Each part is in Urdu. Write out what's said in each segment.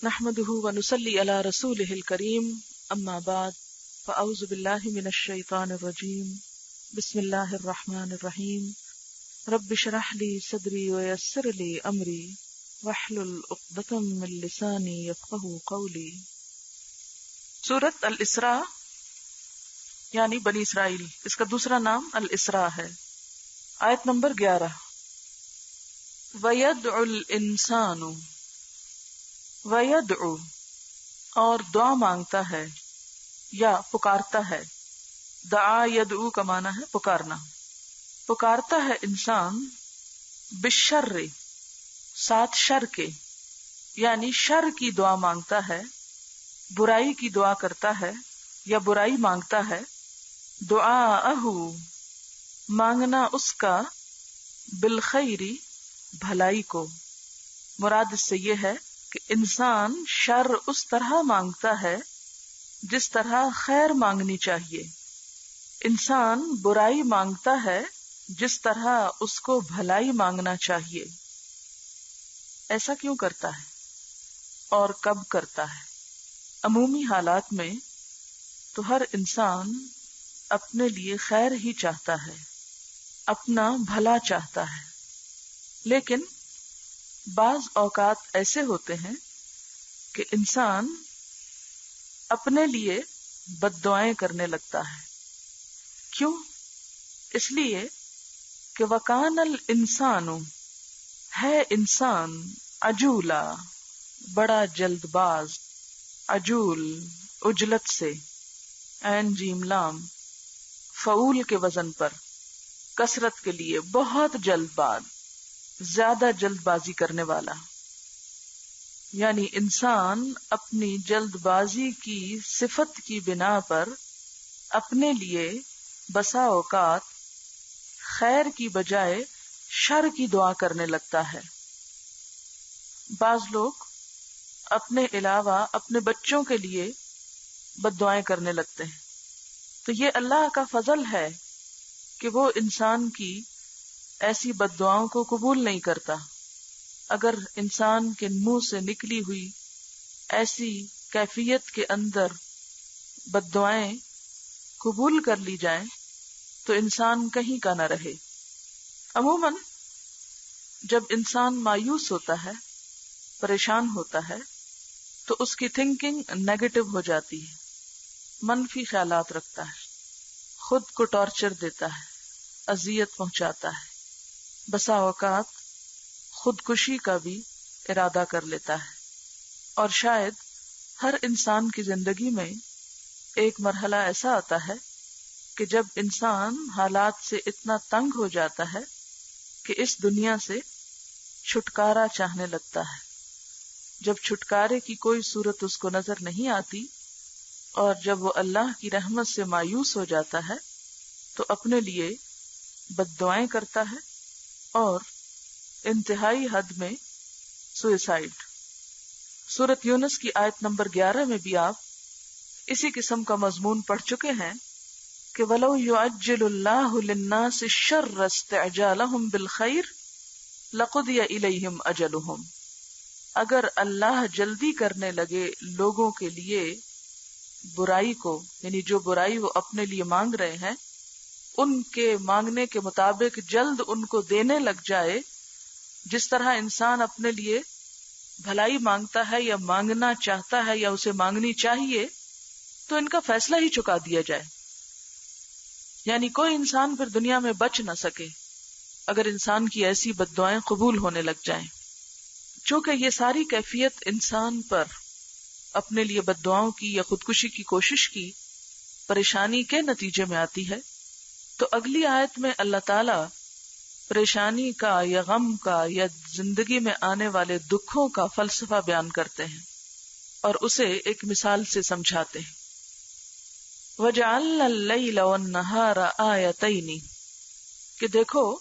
نحمده ونصلي على رسوله الكريم اما بعد فاعوذ بالله من الشيطان الرجيم بسم الله الرحمن الرحيم رب اشرح لي صدري ويسر لي امري واحلل عقدة من لساني يفقهوا قولي۔ سورۃ الاسراء یعنی بنی اسرائیل، اس کا دوسرا نام الاسراء ہے۔ آیت نمبر 11۔ وَيَدْعُ الْإِنسَانُ، وَيَدْعُ اور دعا مانگتا ہے یا پکارتا ہے۔ دعا یدعو کا معنی ہے پکارنا۔ پکارتا ہے انسان بالشر، ساتھ شر کے، یعنی شر کی دعا مانگتا ہے، برائی کی دعا کرتا ہے یا برائی مانگتا ہے۔ دعاءہ مانگنا اس کا، بالخیر بھلائی کو۔ مراد اس سے یہ ہے کہ انسان شر اس طرح مانگتا ہے جس طرح خیر مانگنی چاہیے، انسان برائی مانگتا ہے جس طرح اس کو بھلائی مانگنا چاہیے۔ ایسا کیوں کرتا ہے اور کب کرتا ہے؟ عمومی حالات میں تو ہر انسان اپنے لیے خیر ہی چاہتا ہے، اپنا بھلا چاہتا ہے، لیکن بعض اوقات ایسے ہوتے ہیں کہ انسان اپنے لیے بد دعائیں کرنے لگتا ہے۔ کیوں؟ اس لیے کہ وَكَانَ الْإِنسَانُ ہے انسان عجولا بڑا جلد باز، عجول عجلت سے، عین جیم لام فعول کے وزن پر، کثرت کے لیے بہت جلد باز، زیادہ جلد بازی کرنے والا۔ یعنی انسان اپنی جلد بازی کی صفت کی بنا پر اپنے لیے بسا اوقات خیر کی بجائے شر کی دعا کرنے لگتا ہے۔ بعض لوگ اپنے علاوہ اپنے بچوں کے لیے بد دعائیں کرنے لگتے ہیں، تو یہ اللہ کا فضل ہے کہ وہ انسان کی ایسی بد دعاؤں کو قبول نہیں کرتا۔ اگر انسان کے منہ سے نکلی ہوئی ایسی کیفیت کے اندر بد دعائیں قبول کر لی جائیں تو انسان کہیں کا نہ رہے۔ عموماً جب انسان مایوس ہوتا ہے، پریشان ہوتا ہے، تو اس کی تھنکنگ نیگیٹو ہو جاتی ہے، منفی خیالات رکھتا ہے، خود کو ٹارچر دیتا ہے، اذیت پہنچاتا ہے، بسا اوقات خودکشی کا بھی ارادہ کر لیتا ہے۔ اور شاید ہر انسان کی زندگی میں ایک مرحلہ ایسا آتا ہے کہ جب انسان حالات سے اتنا تنگ ہو جاتا ہے کہ اس دنیا سے چھٹکارا چاہنے لگتا ہے۔ جب چھٹکارے کی کوئی صورت اس کو نظر نہیں آتی اور جب وہ اللہ کی رحمت سے مایوس ہو جاتا ہے تو اپنے لیے بد دعائیں کرتا ہے اور انتہائی حد میں سوئسائڈ۔ سورۃ یونس کی آیت نمبر 11 میں بھی آپ اسی قسم کا مضمون پڑھ چکے ہیں کہ وَلَوْ يُعَجِّلُ اللَّهُ لِلنَّاسِ الشَّرَّ اسْتِعْجَالَهُمْ بِالْخَيْرِ لَقُضِيَ إِلَيْهِمْ أَجَلُهُمْ، اگر اللہ جلدی کرنے لگے لوگوں کے لیے برائی کو، یعنی جو برائی وہ اپنے لیے مانگ رہے ہیں ان کے مانگنے کے مطابق جلد ان کو دینے لگ جائے، جس طرح انسان اپنے لیے بھلائی مانگتا ہے یا مانگنا چاہتا ہے یا اسے مانگنی چاہیے، تو ان کا فیصلہ ہی چکا دیا جائے۔ یعنی کوئی انسان پھر دنیا میں بچ نہ سکے اگر انسان کی ایسی بد دعائیں قبول ہونے لگ جائیں۔ چونکہ یہ ساری کیفیت انسان پر اپنے لیے بد دعاؤں کی یا خودکشی کی کوشش کی پریشانی کے نتیجے میں آتی ہے، تو اگلی آیت میں اللہ تعالی پریشانی کا یا غم کا یا زندگی میں آنے والے دکھوں کا فلسفہ بیان کرتے ہیں اور اسے ایک مثال سے سمجھاتے ہیں۔ وَجَعَلْنَا اللَّيْلَ وَالنَّهَارَ آیَتَيْنِ کہ دیکھو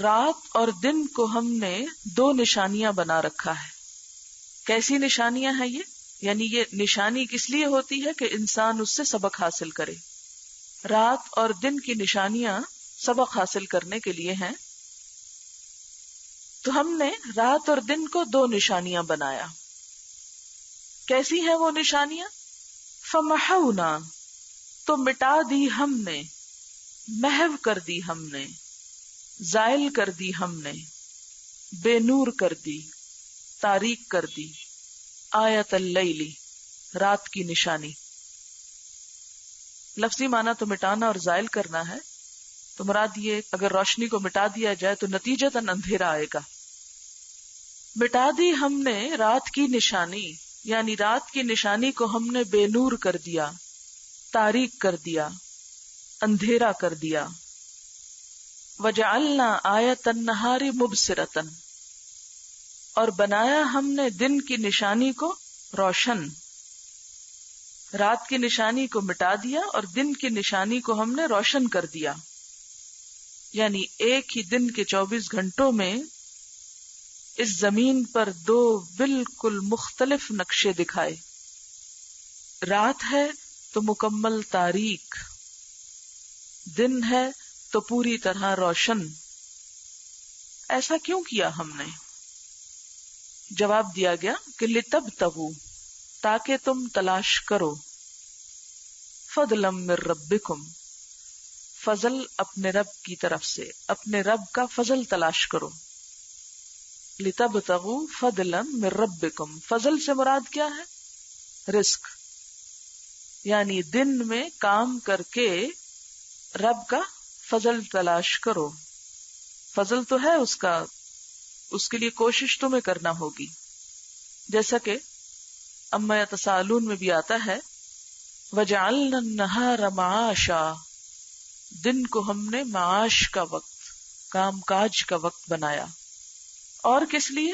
رات اور دن کو ہم نے دو نشانیاں بنا رکھا ہے۔ کیسی نشانیاں ہیں یہ؟ یعنی یہ نشانی کس لیے ہوتی ہے کہ انسان اس سے سبق حاصل کرے۔ رات اور دن کی نشانیاں سبق حاصل کرنے کے لیے ہیں، تو ہم نے رات اور دن کو دو نشانیاں بنایا۔ کیسی ہیں وہ نشانیاں؟ فمحونا، تو مٹا دی ہم نے، محو کر دی ہم نے، زائل کر دی ہم نے، بے نور کر دی، تاریک کر دی، آیت اللیل، رات کی نشانی۔ لفظی معنی تو مٹانا اور زائل کرنا ہے، تو مراد یہ اگر روشنی کو مٹا دیا جائے تو نتیجتاً اندھیرا آئے گا۔ مٹا دی ہم نے رات کی نشانی، یعنی رات کی نشانی کو ہم نے بے نور کر دیا، تاریک کر دیا، اندھیرا کر دیا۔ وجعلنا آیت النہار مبصرۃ، اور بنایا ہم نے دن کی نشانی کو روشن، رات کی نشانی کو مٹا دیا اور دن کی نشانی کو ہم نے روشن کر دیا، یعنی ایک ہی دن کے 24 گھنٹوں میں اس زمین پر دو بالکل مختلف نقشے دکھائے۔ رات ہے تو مکمل تاریک، دن ہے تو پوری طرح روشن۔ ایسا کیوں کیا ہم نے؟ جواب دیا گیا کہ لِتَبْتَغُوا، تاکہ تم تلاش کرو، فضلا من ربکم، فضل اپنے رب کی طرف سے، اپنے رب کا فضل تلاش کرو۔ لِتَبْتَغُوا فضلا من ربکم، فضل سے مراد کیا ہے؟ رزق، یعنی دن میں کام کر کے رب کا فضل تلاش کرو۔ فضل تو ہے اس کا، اس کے لیے کوشش تمہیں کرنا ہوگی، جیسا کہ اما یتساءلون میں بھی آتا ہے وَجَعَلْنَا النَّهَارَ مَعَاشًا، دن کو ہم نے معاش کا وقت، کام کاج کا وقت بنایا۔ اور کس لیے؟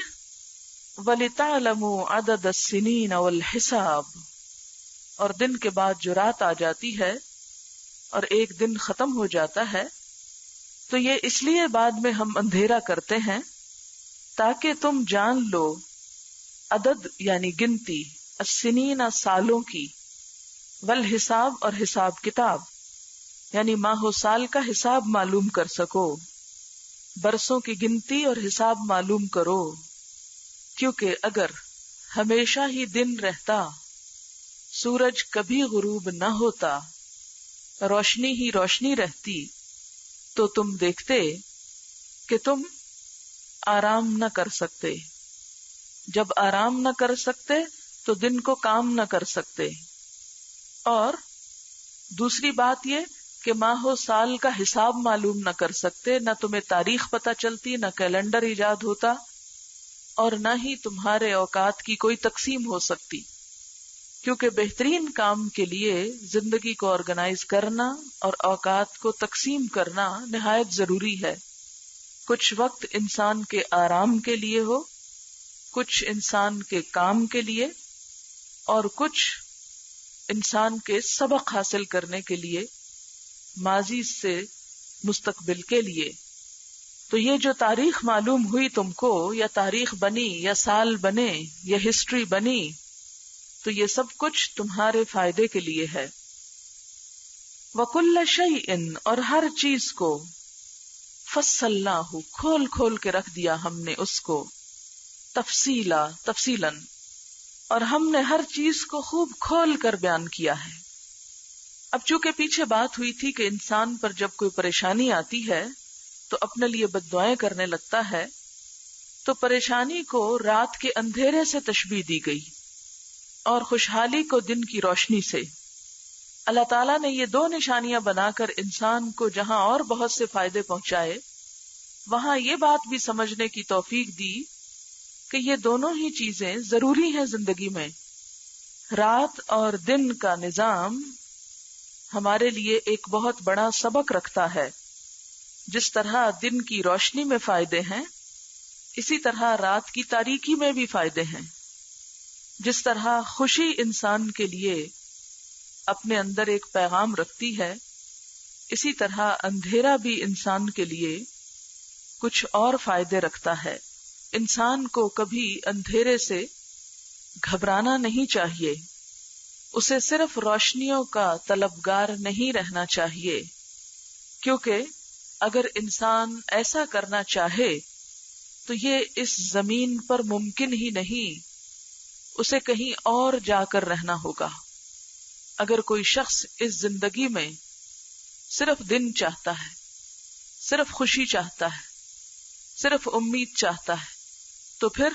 وَلِتَعْلَمُوا عَدَدَ السِّنِينَ وَالْحِسَابَ، اور دن کے بعد جو رات آ جاتی ہے اور ایک دن ختم ہو جاتا ہے، تو یہ اس لیے بعد میں ہم اندھیرا کرتے ہیں تاکہ تم جان لو، عدد یعنی گنتی، السنین سالوں کی، والحساب اور حساب کتاب، یعنی ماہ و سال کا حساب معلوم کر سکو، برسوں کی گنتی اور حساب معلوم کرو، کیونکہ اگر ہمیشہ ہی دن رہتا، سورج کبھی غروب نہ ہوتا، روشنی ہی روشنی رہتی، تو تم دیکھتے کہ تم آرام نہ کر سکتے، جب آرام نہ کر سکتے تو دن کو کام نہ کر سکتے، اور دوسری بات یہ کہ ماہ و سال کا حساب معلوم نہ کر سکتے، نہ تمہیں تاریخ پتہ چلتی، نہ کیلنڈر ایجاد ہوتا، اور نہ ہی تمہارے اوقات کی کوئی تقسیم ہو سکتی، کیونکہ بہترین کام کے لیے زندگی کو آرگنائز کرنا اور اوقات کو تقسیم کرنا نہایت ضروری ہے۔ کچھ وقت انسان کے آرام کے لیے ہو، کچھ انسان کے کام کے لیے، اور کچھ انسان کے سبق حاصل کرنے کے لیے، ماضی سے مستقبل کے لیے۔ تو یہ جو تاریخ معلوم ہوئی تم کو، یا تاریخ بنی، یا سال بنے، یا ہسٹری بنی، تو یہ سب کچھ تمہارے فائدے کے لیے ہے۔ وَكُلَّ شَيْءٍ، اور ہر چیز کو، فَصَّلْنَاهُ، کھول کھول کے رکھ دیا ہم نے اس کو، تفصیلاً، اور ہم نے ہر چیز کو خوب کھول کر بیان کیا ہے۔ اب چونکہ پیچھے بات ہوئی تھی کہ انسان پر جب کوئی پریشانی آتی ہے تو اپنے لیے بد دعائیں کرنے لگتا ہے، تو پریشانی کو رات کے اندھیرے سے تشبیہ دی گئی اور خوشحالی کو دن کی روشنی سے۔ اللہ تعالیٰ نے یہ دو نشانیاں بنا کر انسان کو جہاں اور بہت سے فائدے پہنچائے، وہاں یہ بات بھی سمجھنے کی توفیق دی کہ یہ دونوں ہی چیزیں ضروری ہیں زندگی میں۔ رات اور دن کا نظام ہمارے لیے ایک بہت بڑا سبق رکھتا ہے۔ جس طرح دن کی روشنی میں فائدے ہیں، اسی طرح رات کی تاریکی میں بھی فائدے ہیں۔ جس طرح خوشی انسان کے لیے اپنے اندر ایک پیغام رکھتی ہے، اسی طرح اندھیرا بھی انسان کے لیے کچھ اور فائدے رکھتا ہے۔ انسان کو کبھی اندھیرے سے گھبرانا نہیں چاہیے، اسے صرف روشنیوں کا طلبگار نہیں رہنا چاہیے، کیونکہ اگر انسان ایسا کرنا چاہے تو یہ اس زمین پر ممکن ہی نہیں اسے کہیں اور جا کر رہنا ہوگا. اگر کوئی شخص اس زندگی میں صرف دن چاہتا ہے، صرف خوشی چاہتا ہے، صرف امید چاہتا ہے، تو پھر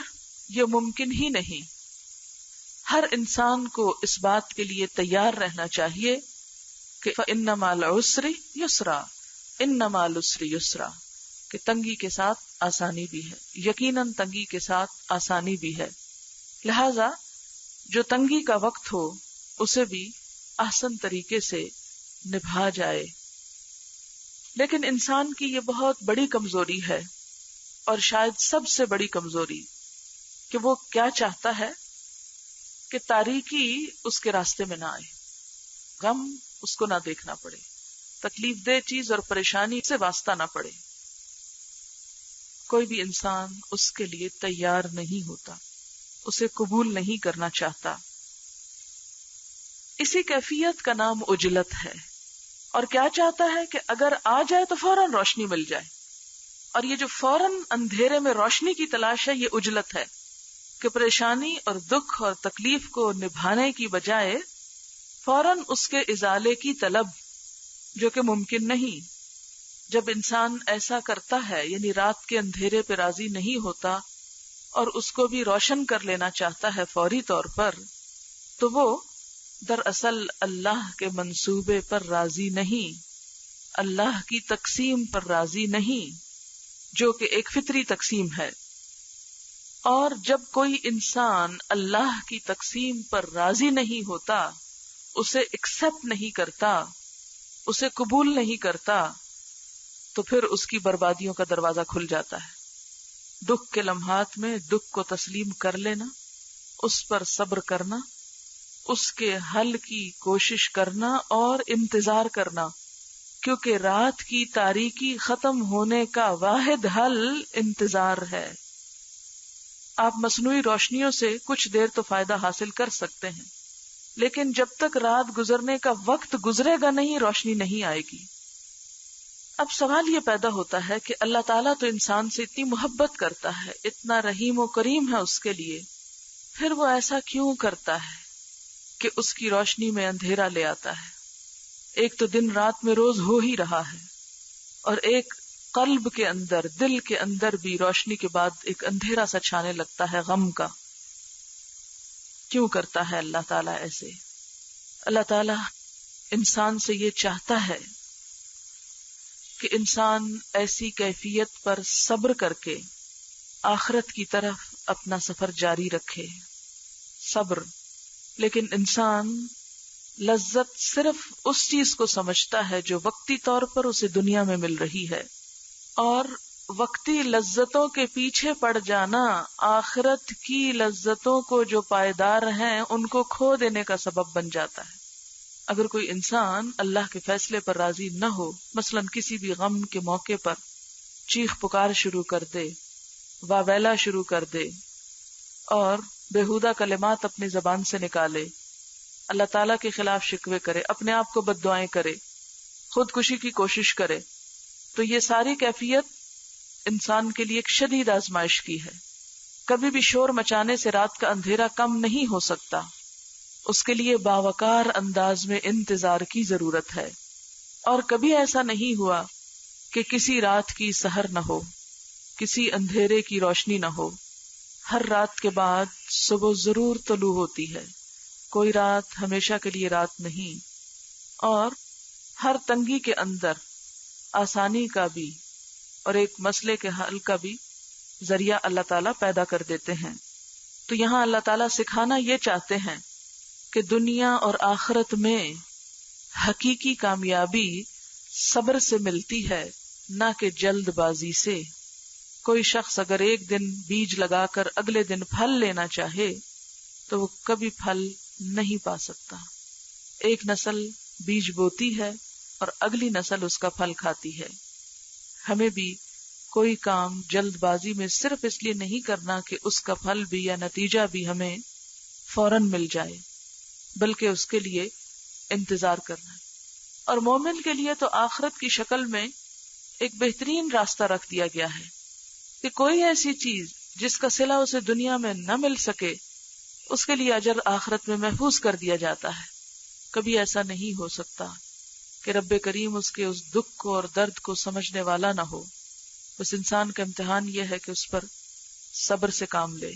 یہ ممکن ہی نہیں. ہر انسان کو اس بات کے لیے تیار رہنا چاہیے کہ فَإِنَّ مَعَ الْعُسْرِ يُسْرًا، إِنَّ مَعَ الْعُسْرِ يُسْرًا، کہ تنگی کے ساتھ آسانی بھی ہے، یقیناً تنگی کے ساتھ آسانی بھی ہے. لہذا جو تنگی کا وقت ہو اسے بھی احسن طریقے سے نبھا جائے. لیکن انسان کی یہ بہت بڑی کمزوری ہے، اور شاید سب سے بڑی کمزوری، کہ وہ کیا چاہتا ہے کہ تاریکی اس کے راستے میں نہ آئے، غم اس کو نہ دیکھنا پڑے، تکلیف دہ چیز اور پریشانی سے واسطہ نہ پڑے. کوئی بھی انسان اس کے لیے تیار نہیں ہوتا، اسے قبول نہیں کرنا چاہتا. اسی کیفیت کا نام عجلت ہے. اور کیا چاہتا ہے کہ اگر آ جائے تو فوراً روشنی مل جائے. اور یہ جو فوراً اندھیرے میں روشنی کی تلاش ہے، یہ عجلت ہے، کہ پریشانی اور دکھ اور تکلیف کو نبھانے کی بجائے فوراً اس کے ازالے کی طلب، جو کہ ممکن نہیں. جب انسان ایسا کرتا ہے، یعنی رات کے اندھیرے پہ راضی نہیں ہوتا اور اس کو بھی روشن کر لینا چاہتا ہے فوری طور پر، تو وہ دراصل اللہ کے منصوبے پر راضی نہیں، اللہ کی تقسیم پر راضی نہیں، جو کہ ایک فطری تقسیم ہے. اور جب کوئی انسان اللہ کی تقسیم پر راضی نہیں ہوتا، اسے ایکسپٹ نہیں کرتا، اسے قبول نہیں کرتا، تو پھر اس کی بربادیوں کا دروازہ کھل جاتا ہے. دکھ کے لمحات میں دکھ کو تسلیم کر لینا، اس پر صبر کرنا، اس کے حل کی کوشش کرنا اور انتظار کرنا، کیونکہ رات کی تاریکی ختم ہونے کا واحد حل انتظار ہے. آپ مصنوعی روشنیوں سے کچھ دیر تو فائدہ حاصل کر سکتے ہیں، لیکن جب تک رات گزرنے کا وقت گزرے گا نہیں، روشنی نہیں آئے گی. اب سوال یہ پیدا ہوتا ہے کہ اللہ تعالیٰ تو انسان سے اتنی محبت کرتا ہے، اتنا رحیم و کریم ہے اس کے لیے، پھر وہ ایسا کیوں کرتا ہے کہ اس کی روشنی میں اندھیرا لے آتا ہے؟ ایک تو دن رات میں روز ہو ہی رہا ہے، اور ایک قلب کے اندر، دل کے اندر بھی روشنی کے بعد ایک اندھیرا سا چھانے لگتا ہے غم کا. کیوں کرتا ہے اللہ تعالیٰ ایسے؟ اللہ تعالیٰ انسان سے یہ چاہتا ہے کہ انسان ایسی کیفیت پر صبر کر کے آخرت کی طرف اپنا سفر جاری رکھے. صبر. لیکن انسان لذت صرف اس چیز کو سمجھتا ہے جو وقتی طور پر اسے دنیا میں مل رہی ہے، اور وقتی لذتوں کے پیچھے پڑ جانا آخرت کی لذتوں کو جو پائیدار ہیں ان کو کھو دینے کا سبب بن جاتا ہے. اگر کوئی انسان اللہ کے فیصلے پر راضی نہ ہو، مثلا کسی بھی غم کے موقع پر چیخ پکار شروع کر دے، واویلا شروع کر دے، اور بےہودہ کلمات اپنی زبان سے نکالے، اللہ تعالیٰ کے خلاف شکوے کرے، اپنے آپ کو بد دعائیں کرے، خودکشی کی کوشش کرے، تو یہ ساری کیفیت انسان کے لیے ایک شدید آزمائش کی ہے. کبھی بھی شور مچانے سے رات کا اندھیرا کم نہیں ہو سکتا، اس کے لیے باوقار انداز میں انتظار کی ضرورت ہے. اور کبھی ایسا نہیں ہوا کہ کسی رات کی سحر نہ ہو، کسی اندھیرے کی روشنی نہ ہو. ہر رات کے بعد صبح ضرور طلوع ہوتی ہے، کوئی رات ہمیشہ کے لیے رات نہیں. اور ہر تنگی کے اندر آسانی کا بھی اور ایک مسئلے کے حل کا بھی ذریعہ اللہ تعالیٰ پیدا کر دیتے ہیں. تو یہاں اللہ تعالیٰ سکھانا یہ چاہتے ہیں کہ دنیا اور آخرت میں حقیقی کامیابی صبر سے ملتی ہے، نہ کہ جلد بازی سے. کوئی شخص اگر ایک دن بیج لگا کر اگلے دن پھل لینا چاہے تو وہ کبھی پھل نہیں پا سکتا. ایک نسل بیج بوتی ہے اور اگلی نسل اس کا پھل کھاتی ہے. ہمیں بھی کوئی کام جلد بازی میں صرف اس لیے نہیں کرنا کہ اس کا پھل بھی یا نتیجہ بھی ہمیں فوراً مل جائے، بلکہ اس کے لیے انتظار کرنا ہے. اور مومن کے لیے تو آخرت کی شکل میں ایک بہترین راستہ رکھ دیا گیا ہے کہ کوئی ایسی چیز جس کا صلہ اسے دنیا میں نہ مل سکے، اس کے لیے اجر آخرت میں محفوظ کر دیا جاتا ہے. کبھی ایسا نہیں ہو سکتا کہ رب کریم اس کے اس دکھ کو اور درد کو سمجھنے والا نہ ہو. بس انسان کا امتحان یہ ہے کہ اس پر صبر سے کام لے.